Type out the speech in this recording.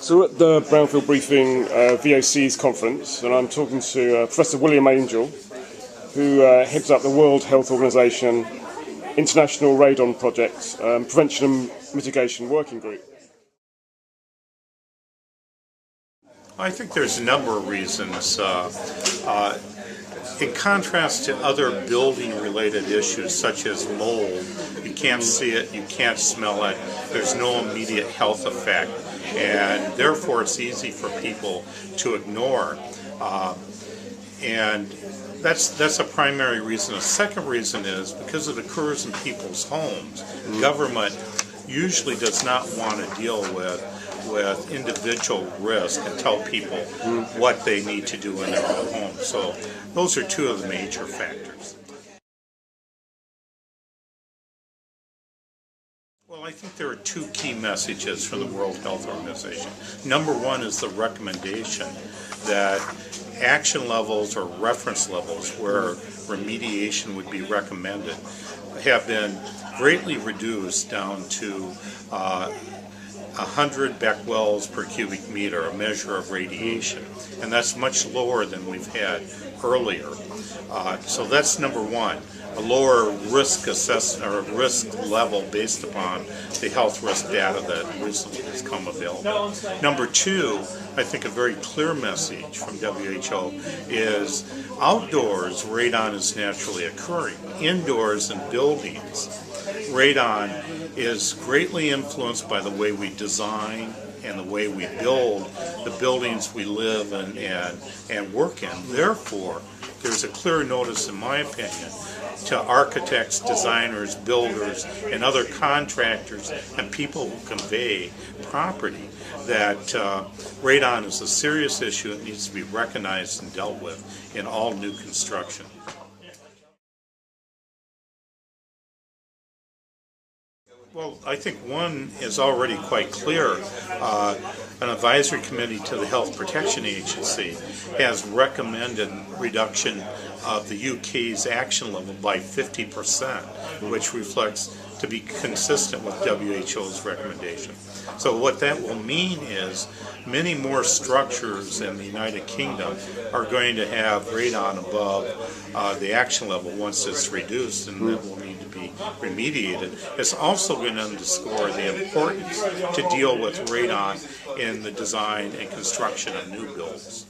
So we're at the Brownfield Briefing VOC's conference, and I'm talking to Professor William Angell, who heads up the World Health Organization International Radon Project Prevention and Mitigation Working Group. I think there's a number of reasons. In contrast to other building-related issues such as mold, you can't see it, you can't smell it, there's no immediate health effect, and therefore it's easy for people to ignore. And that's a primary reason. A second reason is because it occurs in people's homes. Government usually does not want to deal with individual risk and tell people what they need to do in their own home. So those are two of the major factors. Well, I think there are two key messages from the World Health Organization. Number one is the recommendation that action levels or reference levels where remediation would be recommended have been greatly reduced down to 100 becquerels per cubic meter, a measure of radiation, and that's much lower than we've had earlier. So that's number one, a lower risk assessment or risk level based upon the health risk data that recently has come available. Number two, I think a very clear message from WHO is outdoors radon is naturally occurring. Indoors in buildings, radon is greatly influenced by the way we design and the way we build the buildings we live in and work in. Therefore, there's a clear notice, in my opinion, to architects, designers, builders, and other contractors and people who convey property that radon is a serious issue. It needs to be recognized and dealt with in all new construction. Well, I think one is already quite clear. An advisory committee to the Health Protection Agency has recommended reduction of the UK's action level by 50%, which reflects to be consistent with WHO's recommendation. So what that will mean is many more structures in the United Kingdom are going to have radon above the action level once it's reduced, and that will need to be remediated. It's also going to underscore the importance to deal with radon in the design and construction of new builds.